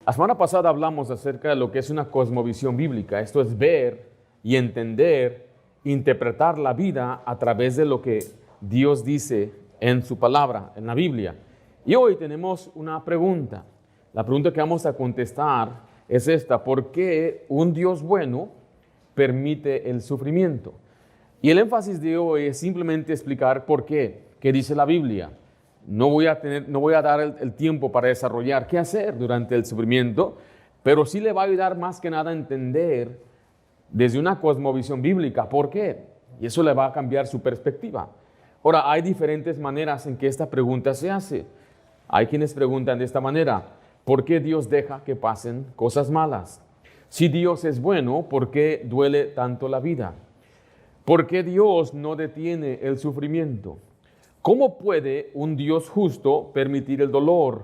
La semana pasada hablamos acerca de lo que es una cosmovisión bíblica. Esto es ver y entender, interpretar la vida a través de lo que Dios dice en su palabra, en la Biblia. Y hoy tenemos una pregunta. La pregunta que vamos a contestar es esta: ¿por qué un Dios bueno permite el sufrimiento? Y el énfasis de hoy es simplemente explicar por qué, qué dice la Biblia. No voy a dar el tiempo para desarrollar qué hacer durante el sufrimiento, pero sí le va a ayudar más que nada a entender desde una cosmovisión bíblica por qué. Y eso le va a cambiar su perspectiva. Ahora, hay diferentes maneras en que esta pregunta se hace. Hay quienes preguntan de esta manera: ¿por qué Dios deja que pasen cosas malas? Si Dios es bueno, ¿por qué duele tanto la vida? ¿Por qué Dios no detiene el sufrimiento? ¿Cómo puede un Dios justo permitir el dolor?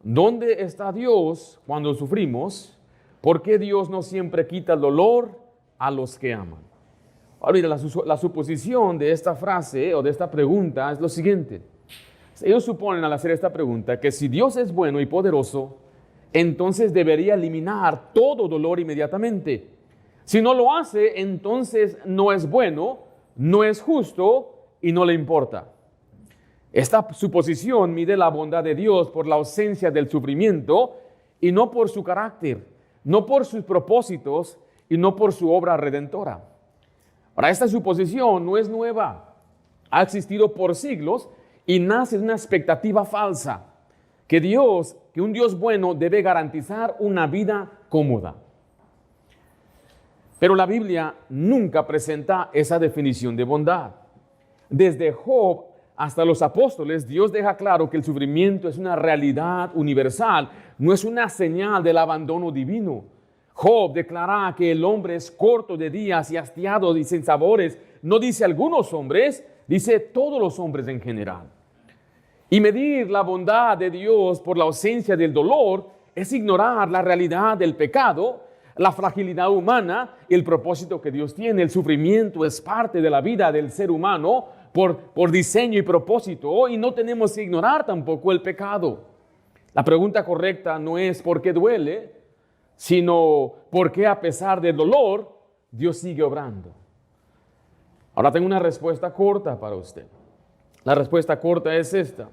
¿Dónde está Dios cuando sufrimos? ¿Por qué Dios no siempre quita el dolor a los que aman? Ahora, mira, la suposición de esta frase o de esta pregunta es lo siguiente. Ellos suponen al hacer esta pregunta que si Dios es bueno y poderoso, entonces debería eliminar todo dolor inmediatamente. Si no lo hace, entonces no es bueno, no es justo y no le importa. Esta suposición mide la bondad de Dios por la ausencia del sufrimiento y no por su carácter, no por sus propósitos y no por su obra redentora. Ahora, esta suposición no es nueva, ha existido por siglos y nace de una expectativa falsa, que un Dios bueno debe garantizar una vida cómoda. Pero la Biblia nunca presenta esa definición de bondad. Desde Job hasta los apóstoles, Dios deja claro que el sufrimiento es una realidad universal, no es una señal del abandono divino. Job declara que el hombre es corto de días y hastiado y sin sabores. No dice algunos hombres, dice todos los hombres en general. Y medir la bondad de Dios por la ausencia del dolor es ignorar la realidad del pecado, la fragilidad humana y el propósito que Dios tiene. El sufrimiento es parte de la vida del ser humano por diseño y propósito, y no tenemos que ignorar tampoco el pecado. La pregunta correcta no es por qué duele, sino por qué a pesar del dolor Dios sigue obrando. Ahora tengo una respuesta corta para usted. La respuesta corta es esta: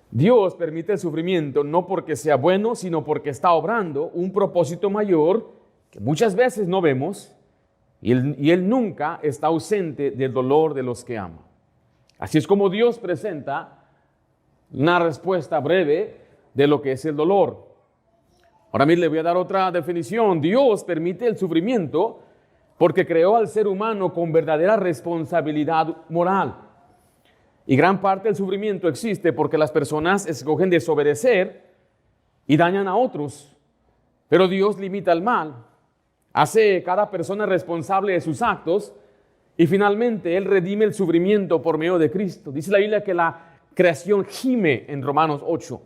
Dios permite el sufrimiento no porque sea bueno, sino porque está obrando un propósito mayor que muchas veces no vemos, y Él nunca está ausente del dolor de los que ama. Así es como Dios presenta una respuesta breve de lo que es el dolor. Ahora le voy a dar otra definición. Dios permite el sufrimiento porque creó al ser humano con verdadera responsabilidad moral. Y gran parte del sufrimiento existe porque las personas escogen desobedecer y dañan a otros. Pero Dios limita el mal, hace cada persona responsable de sus actos y finalmente Él redime el sufrimiento por medio de Cristo. Dice la Biblia que la creación gime en Romanos 8.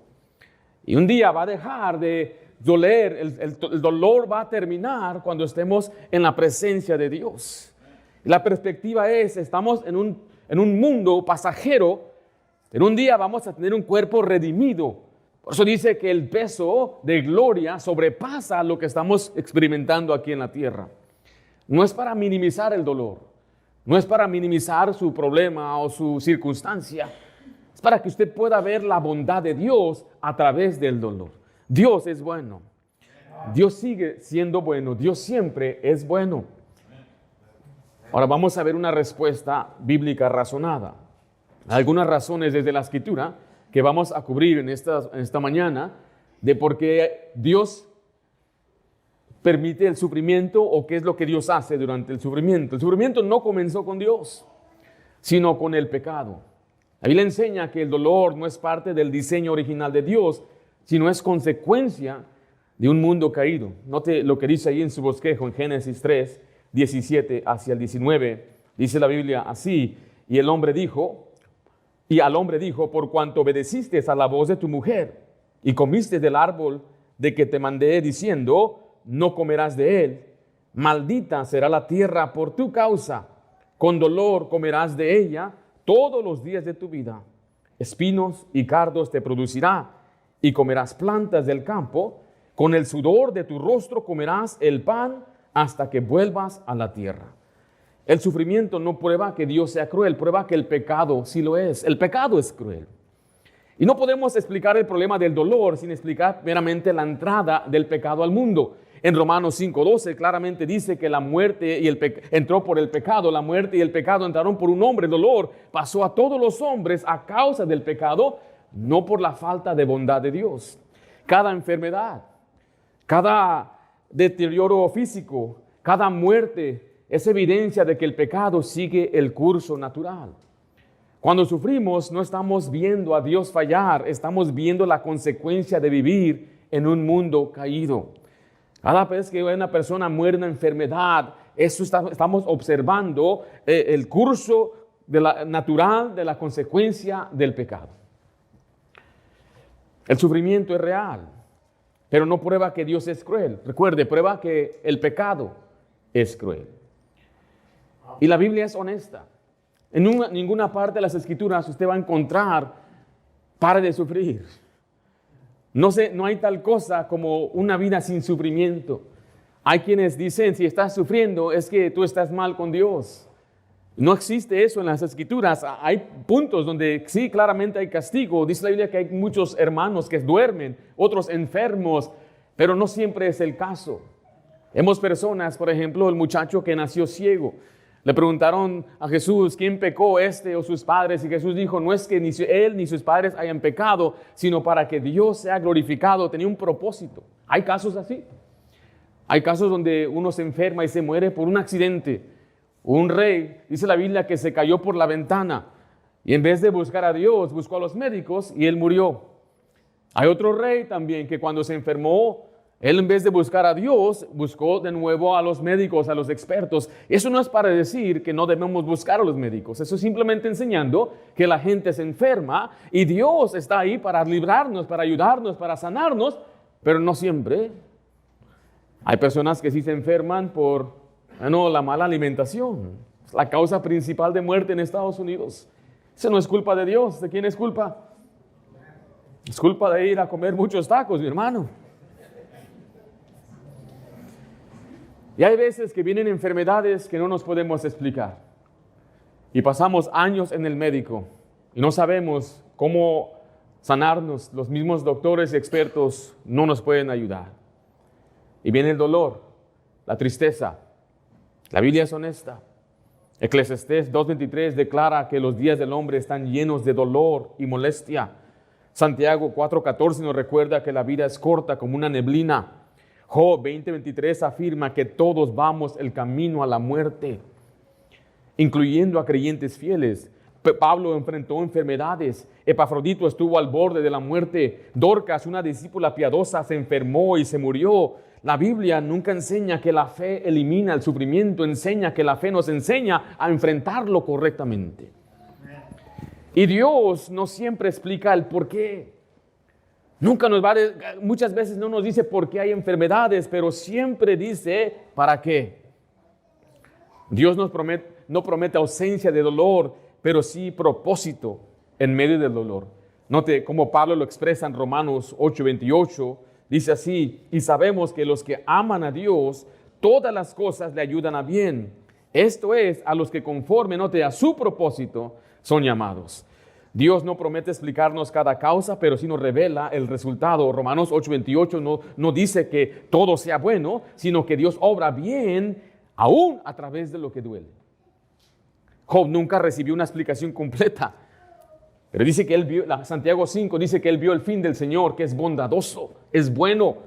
Y un día va a dejar de doler, el dolor va a terminar cuando estemos en la presencia de Dios. Y la perspectiva es: estamos en un mundo pasajero, pero un día vamos a tener un cuerpo redimido. Por eso dice que el peso de gloria sobrepasa lo que estamos experimentando aquí en la tierra. No es para minimizar el dolor, no es para minimizar su problema o su circunstancia, es para que usted pueda ver la bondad de Dios a través del dolor. Dios es bueno, Dios sigue siendo bueno, Dios siempre es bueno. Ahora vamos a ver una respuesta bíblica razonada. Algunas razones desde la Escritura que vamos a cubrir en esta mañana de por qué Dios permite el sufrimiento o qué es lo que Dios hace durante el sufrimiento. El sufrimiento no comenzó con Dios, sino con el pecado. La Biblia enseña que el dolor no es parte del diseño original de Dios, sino es consecuencia de un mundo caído. Note lo que dice ahí en su bosquejo en Génesis 3, 17 hacia el 19. Dice la Biblia así: y al hombre dijo, por cuanto obedeciste a la voz de tu mujer y comiste del árbol de que te mandé diciendo, no comerás de él, maldita será la tierra por tu causa, con dolor comerás de ella todos los días de tu vida. Espinos y cardos te producirá, y comerás plantas del campo, Con el sudor de tu rostro comerás el pan hasta que vuelvas a la tierra. El sufrimiento no prueba que Dios sea cruel, prueba que el pecado sí lo es. El pecado es cruel. Y no podemos explicar el problema del dolor sin explicar meramente la entrada del pecado al mundo. En Romanos 5:12 claramente dice que la muerte y entró por el pecado, la muerte y el pecado entraron por un hombre. El dolor pasó a todos los hombres a causa del pecado, no por la falta de bondad de Dios. Cada enfermedad, cada deterioro físico, cada muerte es evidencia de que el pecado sigue el curso natural. Cuando sufrimos, no estamos viendo a Dios fallar, estamos viendo la consecuencia de vivir en un mundo caído. Cada vez que una persona muere de una enfermedad, estamos observando el curso natural de la consecuencia del pecado. El sufrimiento es real, pero no prueba que Dios es cruel. Recuerde, prueba que el pecado es cruel. Y la Biblia es honesta. En ninguna parte de las Escrituras usted va a encontrar pare de sufrir. No hay tal cosa como una vida sin sufrimiento. Hay quienes dicen, si estás sufriendo es que tú estás mal con Dios. No existe eso en las Escrituras. Hay puntos donde sí, claramente hay castigo. Dice la Biblia que hay muchos hermanos que duermen, otros enfermos, pero no siempre es el caso. Vemos personas, por ejemplo, el muchacho que nació ciego. Le preguntaron a Jesús, ¿quién pecó, este o sus padres? Y Jesús dijo, no es que ni él ni sus padres hayan pecado, sino para que Dios sea glorificado. Tenía un propósito. Hay casos así. Hay casos donde uno se enferma y se muere por un accidente. Un rey, dice la Biblia, que se cayó por la ventana y en vez de buscar a Dios, buscó a los médicos y él murió. Hay otro rey también que cuando se enfermó, él en vez de buscar a Dios, buscó de nuevo a los médicos, a los expertos. Eso no es para decir que no debemos buscar a los médicos. Eso es simplemente enseñando que la gente se enferma y Dios está ahí para librarnos, para ayudarnos, para sanarnos, pero no siempre. Hay personas que sí se enferman por la mala alimentación. Es la causa principal de muerte en Estados Unidos. Eso no es culpa de Dios. ¿De quién es culpa? Es culpa de ir a comer muchos tacos, mi hermano. Y hay veces que vienen enfermedades que no nos podemos explicar. Y pasamos años en el médico y no sabemos cómo sanarnos. Los mismos doctores y expertos no nos pueden ayudar. Y viene el dolor, la tristeza. La Biblia es honesta. Eclesiastés 2:23 declara que los días del hombre están llenos de dolor y molestia. Santiago 4:14 nos recuerda que la vida es corta como una neblina. Job 20:23 afirma que todos vamos el camino a la muerte, incluyendo a creyentes fieles. Pablo enfrentó enfermedades. Epafrodito estuvo al borde de la muerte. Dorcas, una discípula piadosa, se enfermó y se murió. La Biblia nunca enseña que la fe elimina el sufrimiento, enseña que la fe nos enseña a enfrentarlo correctamente. Y Dios no siempre explica el por qué. Muchas veces no nos dice por qué hay enfermedades, pero siempre dice para qué. Dios no promete ausencia de dolor, pero sí propósito en medio del dolor. Note cómo Pablo lo expresa en Romanos 8:28. Dice así, y sabemos que los que aman a Dios, todas las cosas le ayudan a bien. Esto es, a los que conforme, note, a su propósito, son llamados. Dios no promete explicarnos cada causa, pero sí nos revela el resultado. Romanos 8:28 no dice que todo sea bueno, sino que Dios obra bien aún a través de lo que duele. Job nunca recibió una explicación completa, pero dice que él vio, Santiago 5 dice que él vio el fin del Señor, que es bondadoso, es bueno.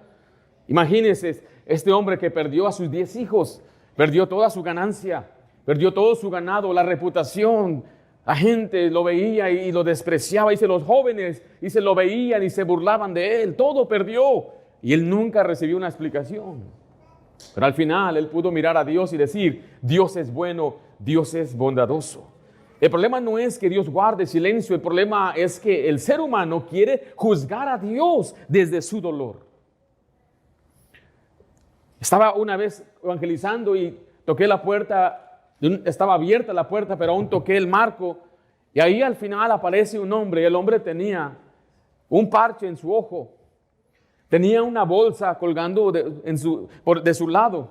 Imagínense, este hombre que perdió a sus 10 hijos, perdió toda su ganancia, perdió todo su ganado, la reputación. La gente lo veía y lo despreciaba, dice los jóvenes, y se lo veían y se burlaban de él, todo perdió. Y él nunca recibió una explicación. Pero al final él pudo mirar a Dios y decir, Dios es bueno, Dios es bondadoso. El problema no es que Dios guarde silencio, el problema es que el ser humano quiere juzgar a Dios desde su dolor. Estaba una vez evangelizando y toqué la puerta, estaba abierta la puerta, pero aún toqué el marco y ahí al final aparece un hombre y el hombre tenía un parche en su ojo. Tenía una bolsa colgando de su lado.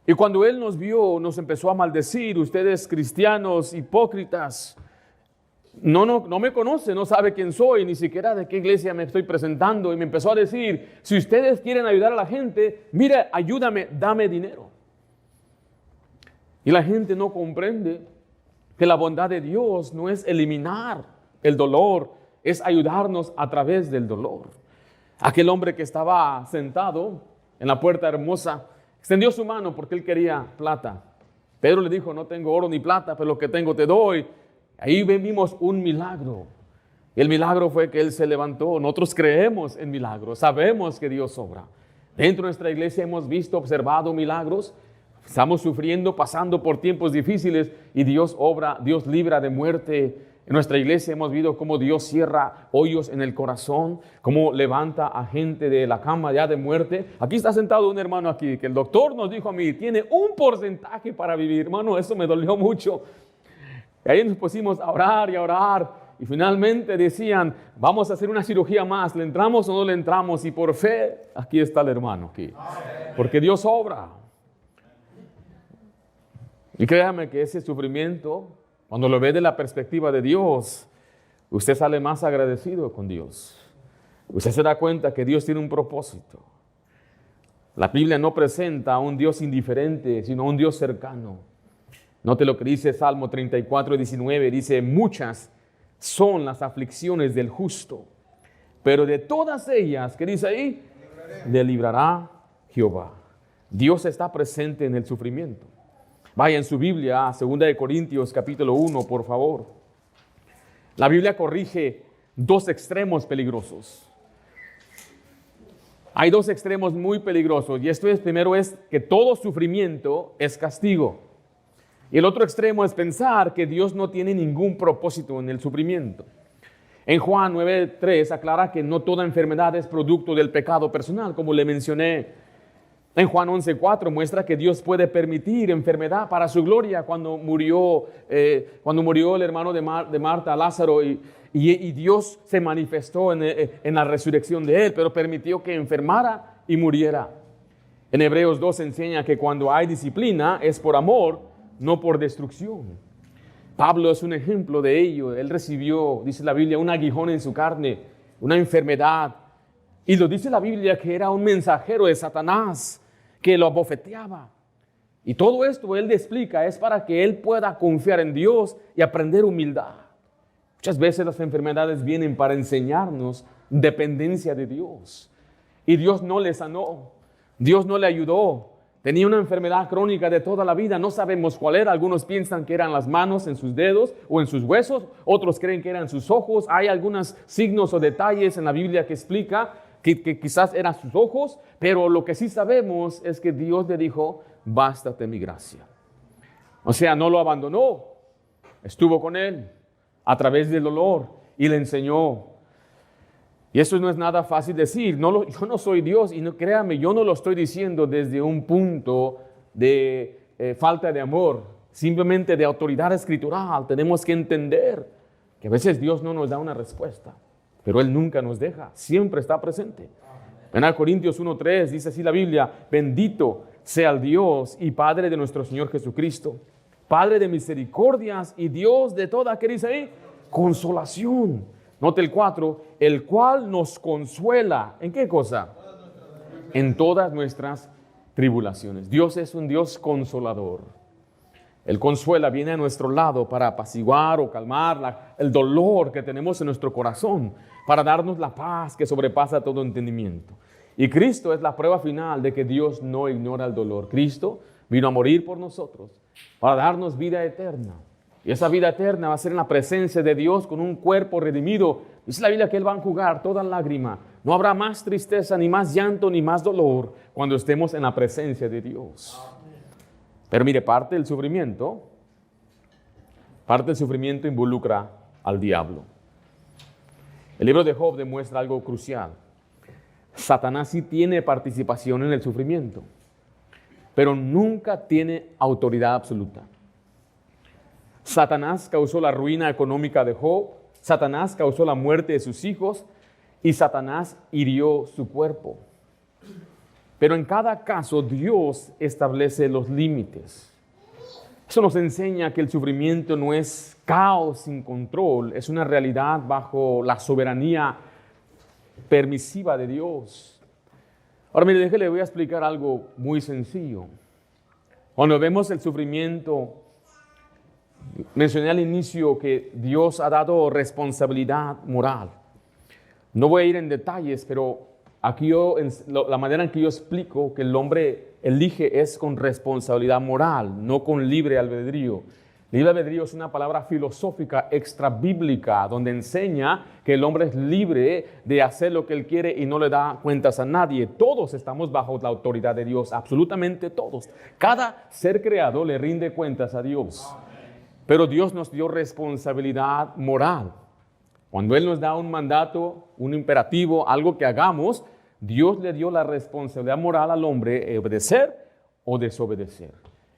Y cuando él nos vio, nos empezó a maldecir: ustedes cristianos hipócritas, no me conoce, no sabe quién soy, ni siquiera de qué iglesia me estoy presentando. Y me empezó a decir: si ustedes quieren ayudar a la gente, mira, ayúdame, dame dinero. Y la gente no comprende que la bondad de Dios no es eliminar el dolor, es ayudarnos a través del dolor. Aquel hombre que estaba sentado en la puerta hermosa extendió su mano porque él quería plata. Pedro le dijo: no tengo oro ni plata, pero lo que tengo te doy. Ahí vimos un milagro. Y el milagro fue que él se levantó. Nosotros creemos en milagros, sabemos que Dios obra. Dentro de nuestra iglesia hemos visto, observado milagros. Estamos sufriendo, pasando por tiempos difíciles y Dios obra, Dios libra de muerte. En nuestra iglesia hemos visto cómo Dios cierra hoyos en el corazón, cómo levanta a gente de la cama ya de muerte. Aquí está sentado un hermano aquí que el doctor nos dijo a mí: tiene un porcentaje para vivir. Hermano, eso me dolió mucho. Y ahí nos pusimos a orar y a orar. Y finalmente decían: vamos a hacer una cirugía más, ¿le entramos o no le entramos? Y por fe, aquí está el hermano aquí. Porque Dios obra. Y créame que ese sufrimiento, cuando lo ve de la perspectiva de Dios, usted sale más agradecido con Dios. Usted se da cuenta que Dios tiene un propósito. La Biblia no presenta a un Dios indiferente, sino a un Dios cercano. Note lo que dice Salmo 34, 19. Dice: muchas son las aflicciones del justo, pero de todas ellas, ¿qué dice ahí? Le librará Jehová. Dios está presente en el sufrimiento. Vaya en su Biblia a 2 Corintios capítulo 1, por favor. La Biblia corrige dos extremos peligrosos. Hay dos extremos muy peligrosos. Y esto es: primero es que todo sufrimiento es castigo. Y el otro extremo es pensar que Dios no tiene ningún propósito en el sufrimiento. En Juan 9:3 aclara que no toda enfermedad es producto del pecado personal, como le mencioné. En Juan 11:4 muestra que Dios puede permitir enfermedad para su gloria. Cuando murió el hermano de Marta, Lázaro, y Dios se manifestó en la resurrección de él, pero permitió que enfermara y muriera. En Hebreos 2 enseña que cuando hay disciplina es por amor, no por destrucción. Pablo es un ejemplo de ello. Él recibió, dice la Biblia, un aguijón en su carne, una enfermedad. Y lo dice la Biblia que era un mensajero de Satanás que lo abofeteaba. Y todo esto él le explica, es para que él pueda confiar en Dios y aprender humildad. Muchas veces las enfermedades vienen para enseñarnos dependencia de Dios. Y Dios no le sanó, Dios no le ayudó. Tenía una enfermedad crónica de toda la vida, no sabemos cuál era. Algunos piensan que eran las manos en sus dedos o en sus huesos, otros creen que eran sus ojos. Hay algunos signos o detalles en la Biblia que explica que quizás eran sus ojos, pero lo que sí sabemos es que Dios le dijo: bástate mi gracia. O sea, no lo abandonó, estuvo con él a través del dolor y le enseñó. Y eso no es nada fácil decir. Yo no soy Dios, y no, créame, yo no lo estoy diciendo desde un punto de falta de amor, simplemente de autoridad escritural. Tenemos que entender que a veces Dios no nos da una respuesta, pero Él nunca nos deja, siempre está presente. En Corintios 1:3 dice así la Biblia: bendito sea el Dios y Padre de nuestro Señor Jesucristo, Padre de misericordias y Dios de toda, ¿qué dice ahí? Consolación. Note el 4, el cual nos consuela. ¿En qué cosa? En todas nuestras tribulaciones. Dios es un Dios consolador. Él consuela, viene a nuestro lado para apaciguar o calmar el dolor que tenemos en nuestro corazón, para darnos la paz que sobrepasa todo entendimiento. Y Cristo es la prueba final de que Dios no ignora el dolor. Cristo vino a morir por nosotros para darnos vida eterna. Y esa vida eterna va a ser en la presencia de Dios con un cuerpo redimido. Dice la Biblia que Él va a enjugar toda lágrima. No habrá más tristeza, ni más llanto, ni más dolor cuando estemos en la presencia de Dios. Pero mire, parte del sufrimiento involucra al diablo. El libro de Job demuestra algo crucial. Satanás sí tiene participación en el sufrimiento, pero nunca tiene autoridad absoluta. Satanás causó la ruina económica de Job. Satanás causó la muerte de sus hijos. y Satanás hirió su cuerpo. Pero en cada caso Dios establece los límites. Eso nos enseña que el sufrimiento no es caos sin control, es una realidad bajo la soberanía permisiva de Dios. Ahora mire, le voy a explicar algo muy sencillo. Cuando vemos el sufrimiento, mencioné al inicio que Dios ha dado responsabilidad moral. No voy a ir en detalles, pero aquí la manera en que yo explico que el hombre elige es con responsabilidad moral, no con libre albedrío. Libre albedrío es una palabra filosófica extra bíblica donde enseña que el hombre es libre de hacer lo que él quiere y no le da cuentas a nadie. Todos estamos bajo la autoridad de Dios, absolutamente todos. Cada ser creado le rinde cuentas a Dios. Pero Dios nos dio responsabilidad moral. Cuando Él nos da un mandato, un imperativo, algo que hagamos, Dios le dio la responsabilidad moral al hombre, obedecer o desobedecer.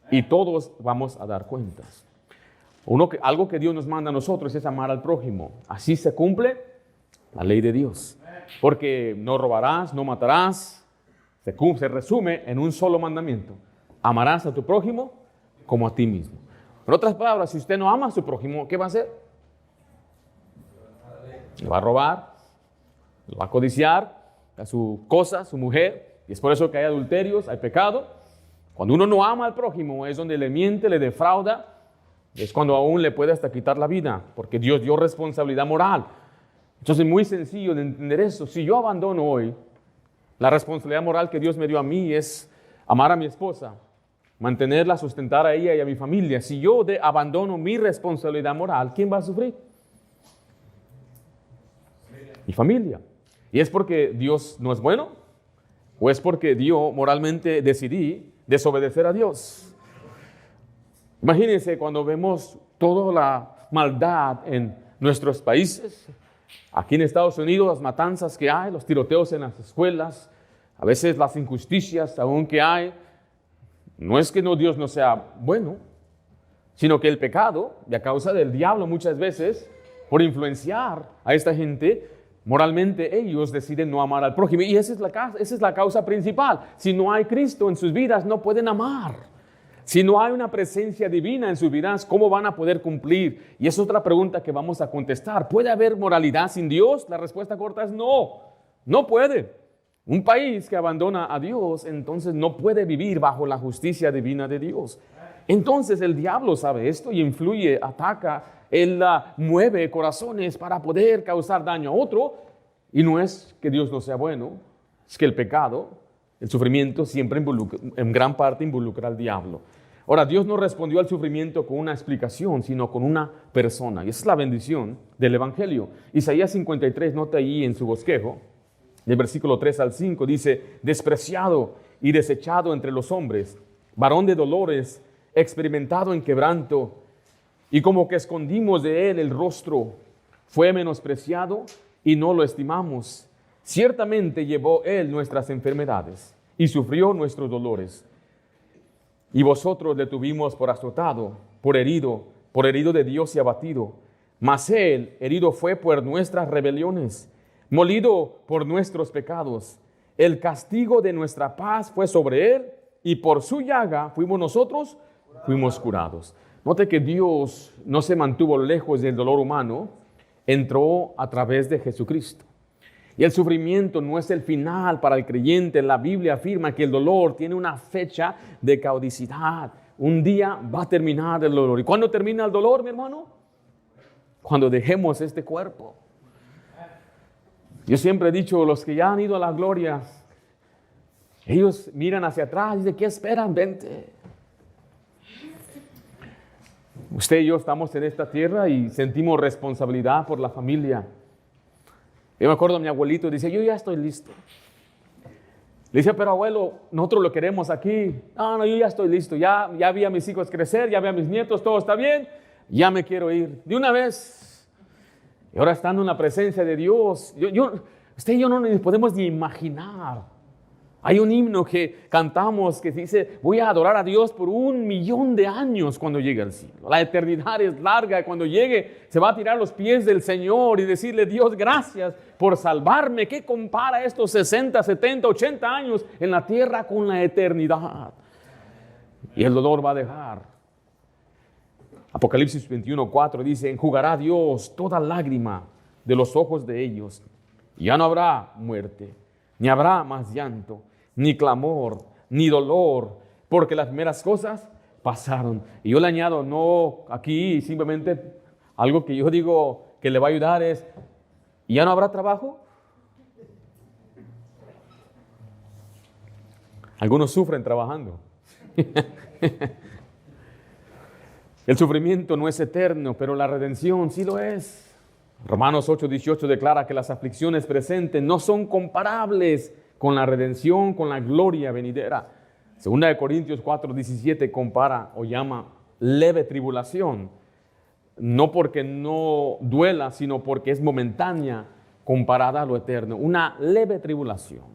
Y todos vamos a dar cuentas. Algo que Dios nos manda a nosotros es amar al prójimo. Así se cumple la ley de Dios. Porque no robarás, no matarás. Se resume en un solo mandamiento. Amarás a tu prójimo como a ti mismo. En otras palabras, si usted no ama a su prójimo, ¿qué va a hacer? Le va a robar, le va a codiciar a su cosa, su mujer. Y es por eso que hay adulterios, hay pecado. Cuando uno no ama al prójimo es donde le miente, le defrauda. Es cuando aún le puede hasta quitar la vida, porque Dios dio responsabilidad moral. Entonces es muy sencillo de entender eso. Si yo abandono hoy, la responsabilidad moral que Dios me dio a mí es amar a mi esposa, mantenerla, sustentar a ella y a mi familia. Si yo abandono mi responsabilidad moral, ¿quién va a sufrir? Mi familia. ¿Y es porque Dios no es bueno? ¿O es porque yo moralmente decidí desobedecer a Dios? Imagínense cuando vemos toda la maldad en nuestros países, aquí en Estados Unidos, las matanzas que hay, los tiroteos en las escuelas, a veces las injusticias aún que hay. No es que Dios no sea bueno, sino que el pecado, y a causa del diablo muchas veces, por influenciar a esta gente, moralmente ellos deciden no amar al prójimo. Y esa es la causa principal. Si no hay Cristo en sus vidas, no pueden amar. Si no hay una presencia divina en sus vidas, ¿cómo van a poder cumplir? Y es otra pregunta que vamos a contestar. ¿Puede haber moralidad sin Dios? La respuesta corta es no, no puede. Un país que abandona a Dios, entonces no puede vivir bajo la justicia divina de Dios. Entonces el diablo sabe esto y influye, ataca, él mueve corazones para poder causar daño a otro. Y no es que Dios no sea bueno, es que el pecado, el sufrimiento siempre en gran parte involucra al diablo. Ahora, Dios no respondió al sufrimiento con una explicación, sino con una persona. Y esa es la bendición del Evangelio. Isaías 53, nota ahí en su bosquejo, del versículo 3 al 5, dice: despreciado y desechado entre los hombres, varón de dolores, experimentado en quebranto, y como que escondimos de él el rostro, fue menospreciado y no lo estimamos. Ciertamente llevó él nuestras enfermedades y sufrió nuestros dolores. Y vosotros le tuvimos por azotado, por herido de Dios y abatido. Mas él herido fue por nuestras rebeliones, molido por nuestros pecados. El castigo de nuestra paz fue sobre él, y por su llaga fuimos curados. Note que Dios no se mantuvo lejos del dolor humano, entró a través de Jesucristo. Y el sufrimiento no es el final para el creyente. La Biblia afirma que el dolor tiene una fecha de caducidad. Un día va a terminar el dolor. ¿Y cuándo termina el dolor, mi hermano? Cuando dejemos este cuerpo. Yo siempre he dicho, los que ya han ido a la gloria, ellos miran hacia atrás y dicen: ¿qué esperan? Vente. Usted y yo estamos en esta tierra y sentimos responsabilidad por la familia. Yo me acuerdo, mi abuelito dice: yo ya estoy listo. Le dice: pero abuelo, nosotros lo queremos aquí. No, yo ya estoy listo. Ya vi a mis hijos crecer, ya vi a mis nietos, todo está bien. Ya me quiero ir de una vez. Y ahora estando en la presencia de Dios, usted y yo no nos podemos ni imaginar Hay un himno que cantamos que dice, voy a adorar a Dios por 1.000.000 de años cuando llegue al cielo. La eternidad es larga y cuando llegue se va a tirar a los pies del Señor y decirle, Dios, gracias por salvarme. ¿Qué compara estos 60, 70, 80 años en la tierra con la eternidad? Y el dolor va a dejar. Apocalipsis 21:4 dice, enjugará Dios toda lágrima de los ojos de ellos. Ya no habrá muerte, ni habrá más llanto, ni clamor, ni dolor, porque las primeras cosas pasaron. Y yo le añado, no aquí simplemente algo que yo digo que le va a ayudar es, ¿ya no habrá trabajo? Algunos sufren trabajando. El sufrimiento no es eterno, pero la redención sí lo es. Romanos 8:18 declara que las aflicciones presentes no son comparables con la redención, con la gloria venidera. Segunda de Corintios 4:17 compara o llama leve tribulación, no porque no duela, sino porque es momentánea comparada a lo eterno. Una leve tribulación.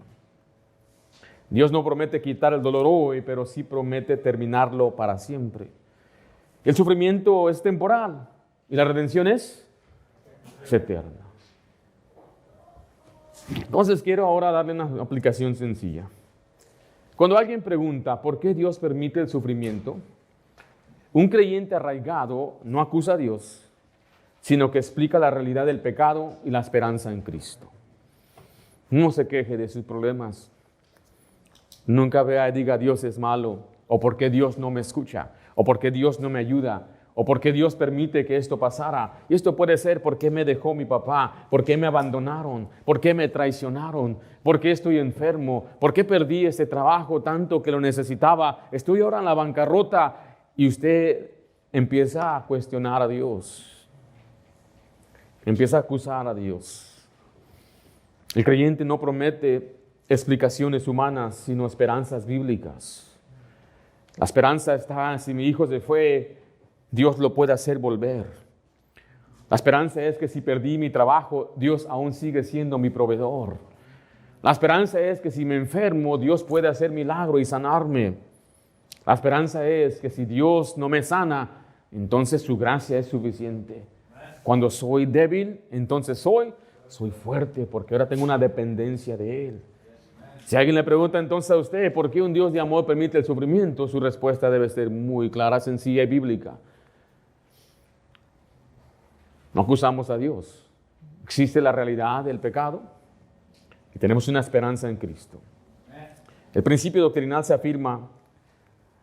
Dios no promete quitar el dolor hoy, pero sí promete terminarlo para siempre. El sufrimiento es temporal y la redención es eterna. Entonces quiero ahora darle una aplicación sencilla. Cuando alguien pregunta ¿por qué Dios permite el sufrimiento? Un creyente arraigado no acusa a Dios, sino que explica la realidad del pecado y la esperanza en Cristo. No se queje de sus problemas. Nunca vea y diga Dios es malo, o por qué Dios no me escucha, o por qué Dios no me ayuda, o por qué Dios permite que esto pasara. Y esto puede ser por qué me dejó mi papá, por qué me abandonaron, por qué me traicionaron, por qué estoy enfermo, por qué perdí este trabajo tanto que lo necesitaba, estoy ahora en la bancarrota. Y usted empieza a cuestionar a Dios, empieza a acusar a Dios. El creyente no promete explicaciones humanas, sino esperanzas bíblicas. La esperanza está, si mi hijo se fue, Dios lo puede hacer volver. La esperanza es que si perdí mi trabajo, Dios aún sigue siendo mi proveedor. La esperanza es que si me enfermo, Dios puede hacer milagro y sanarme. La esperanza es que si Dios no me sana, entonces su gracia es suficiente. Cuando soy débil, entonces soy fuerte, porque ahora tengo una dependencia de Él. Si alguien le pregunta entonces a usted, ¿por qué un Dios de amor permite el sufrimiento? Su respuesta debe ser muy clara, sencilla y bíblica. No acusamos a Dios. Existe la realidad del pecado y tenemos una esperanza en Cristo. El principio doctrinal se afirma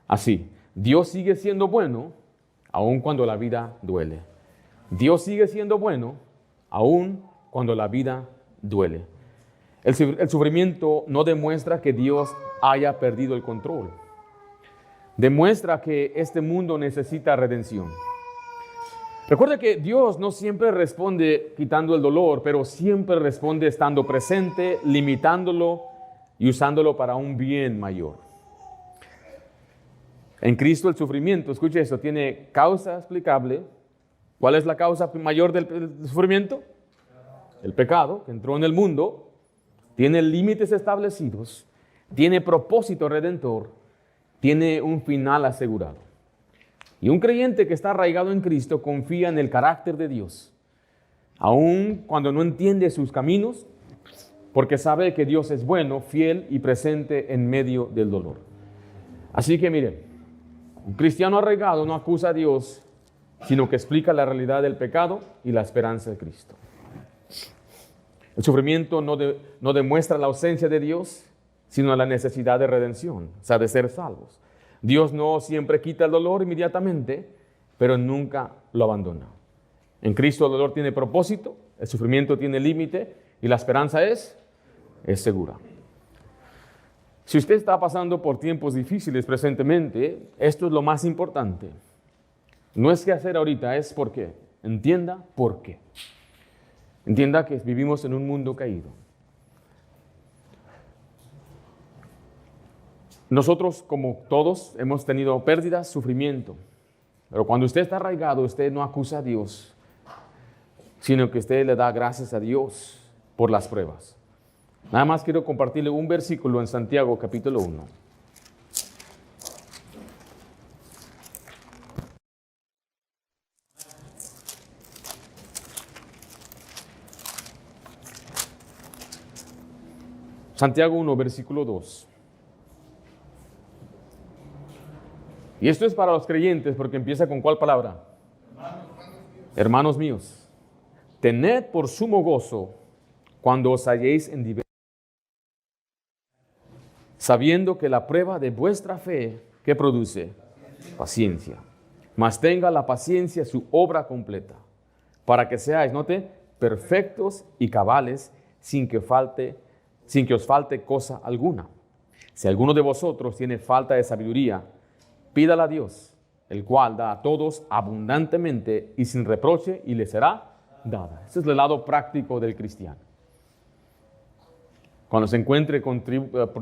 así: Dios sigue siendo bueno aun cuando la vida duele. Dios sigue siendo bueno aun cuando la vida duele. El sufrimiento no demuestra que Dios haya perdido el control. Demuestra que este mundo necesita redención. Recuerda que Dios no siempre responde quitando el dolor, pero siempre responde estando presente, limitándolo y usándolo para un bien mayor. En Cristo el sufrimiento, escuche esto, tiene causa explicable. ¿Cuál es la causa mayor del sufrimiento? El pecado que entró en el mundo. Tiene límites establecidos, tiene propósito redentor, tiene un final asegurado. Y un creyente que está arraigado en Cristo confía en el carácter de Dios, aun cuando no entiende sus caminos, porque sabe que Dios es bueno, fiel y presente en medio del dolor. Así que miren, un cristiano arraigado no acusa a Dios, sino que explica la realidad del pecado y la esperanza de Cristo. El sufrimiento no demuestra la ausencia de Dios, sino la necesidad de redención, o sea, de ser salvos. Dios no siempre quita el dolor inmediatamente, pero nunca lo abandona. En Cristo el dolor tiene propósito, el sufrimiento tiene límite y la esperanza es segura. Si usted está pasando por tiempos difíciles presentemente, esto es lo más importante. No es qué hacer ahorita, es por qué. Entienda por qué. Entienda que vivimos en un mundo caído. Nosotros, como todos, hemos tenido pérdidas, sufrimiento. Pero cuando usted está arraigado, usted no acusa a Dios, sino que usted le da gracias a Dios por las pruebas. Nada más quiero compartirle un versículo en Santiago capítulo 1. Santiago 1, versículo 2. Y esto es para los creyentes porque empieza con ¿cuál palabra? Hermanos míos, tened por sumo gozo cuando os halléis en diversidad, sabiendo que la prueba de vuestra fe, ¿qué produce? Paciencia. Mas tenga la paciencia su obra completa, para que seáis, note, perfectos y cabales, sin que os falte cosa alguna. Si alguno de vosotros tiene falta de sabiduría, pídala a Dios, el cual da a todos abundantemente y sin reproche, y le será dada. Ese es el lado práctico del cristiano. Cuando se encuentre con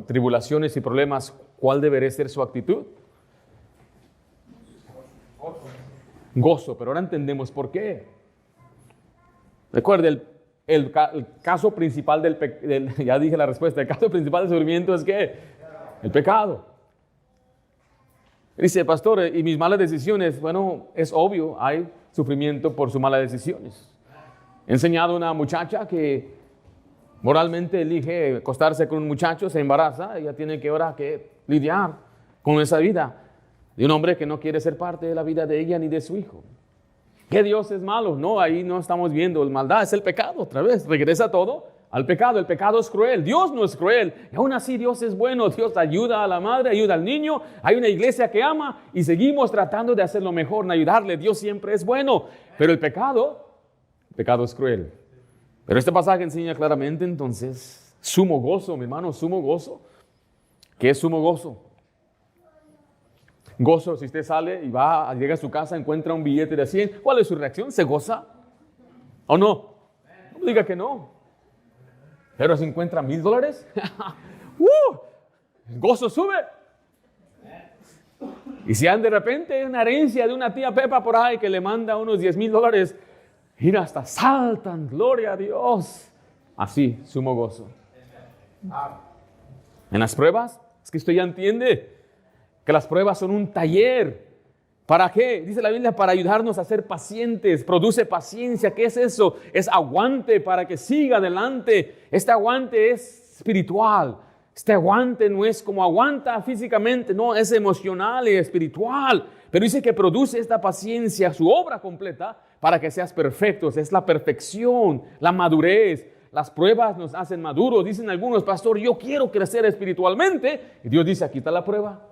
tribulaciones y problemas, ¿cuál debería ser su actitud? Gozo, pero ahora entendemos por qué. Recuerde, el caso principal ya dije la respuesta, el caso principal del sufrimiento es ¿qué? El pecado. Dice, pastor, ¿y mis malas decisiones? Bueno, es obvio, hay sufrimiento por sus malas decisiones. He enseñado a una muchacha que moralmente elige acostarse con un muchacho, se embaraza, ella tiene que ahora que lidiar con esa vida de un hombre que no quiere ser parte de la vida de ella ni de su hijo. ¿Que Dios es malo? No, ahí no estamos viendo el maldad, es el pecado otra vez, regresa todo al pecado. El pecado es cruel, Dios no es cruel, y aún así Dios es bueno. Dios ayuda a la madre, ayuda al niño, hay una iglesia que ama y seguimos tratando de hacer lo mejor, en ayudarle. Dios siempre es bueno, pero el pecado es cruel. Pero este pasaje enseña claramente entonces sumo gozo, mi hermano, sumo gozo. ¿Qué es sumo gozo? Gozo, si usted sale y llega a su casa, encuentra un billete de 100, ¿cuál es su reacción? ¿Se goza? ¿O no? No diga que no. Pero si encuentra $1,000, el gozo sube. Y si de repente hay una herencia de una tía Pepa por ahí que le manda unos $10,000, mira, hasta saltan, gloria a Dios. Así, sumo gozo. En las pruebas, es que usted ya entiende que las pruebas son un taller. ¿Para qué? Dice la Biblia, para ayudarnos a ser pacientes. Produce paciencia. ¿Qué es eso? Es aguante para que siga adelante. Este aguante es espiritual. Este aguante no es como aguanta físicamente, no, es emocional y espiritual. Pero dice que produce esta paciencia, su obra completa, para que seas perfectos. Es la perfección, la madurez. Las pruebas nos hacen maduros. Dicen algunos, pastor, yo quiero crecer espiritualmente. Y Dios dice, aquí está la prueba.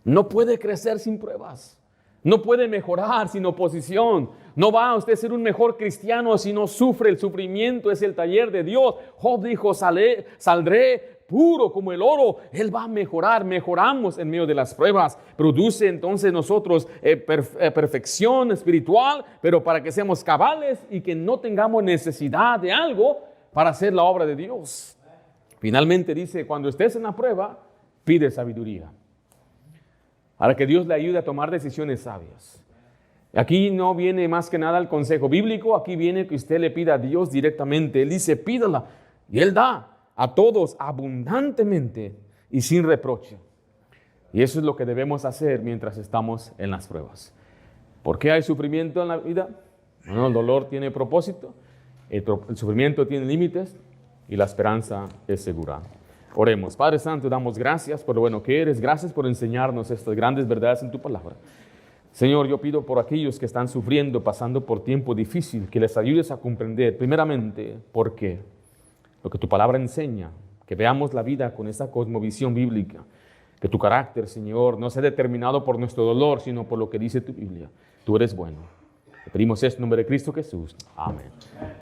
No puede crecer sin pruebas. No puede mejorar sin oposición. No va a usted ser un mejor cristiano si no sufre. El sufrimiento es el taller de Dios. Job dijo, saldré puro como el oro. Él va a mejorar. Mejoramos en medio de las pruebas. Produce entonces nosotros perfección espiritual, pero para que seamos cabales y que no tengamos necesidad de algo para hacer la obra de Dios. Finalmente dice, cuando estés en la prueba, pide sabiduría, para que Dios le ayude a tomar decisiones sabias. Aquí no viene más que nada el consejo bíblico, aquí viene que usted le pida a Dios directamente. Él dice, pídala, y Él da a todos abundantemente y sin reproche. Y eso es lo que debemos hacer mientras estamos en las pruebas. ¿Por qué hay sufrimiento en la vida? Bueno, el dolor tiene propósito, el sufrimiento tiene límites y la esperanza es segura. Oremos. Padre Santo, damos gracias por lo bueno que eres. Gracias por enseñarnos estas grandes verdades en tu palabra. Señor, yo pido por aquellos que están sufriendo, pasando por tiempo difícil, que les ayudes a comprender primeramente por qué. Lo que tu palabra enseña, que veamos la vida con esa cosmovisión bíblica, que tu carácter, Señor, no sea determinado por nuestro dolor, sino por lo que dice tu Biblia. Tú eres bueno. Te pedimos esto en nombre de Cristo Jesús. Amén.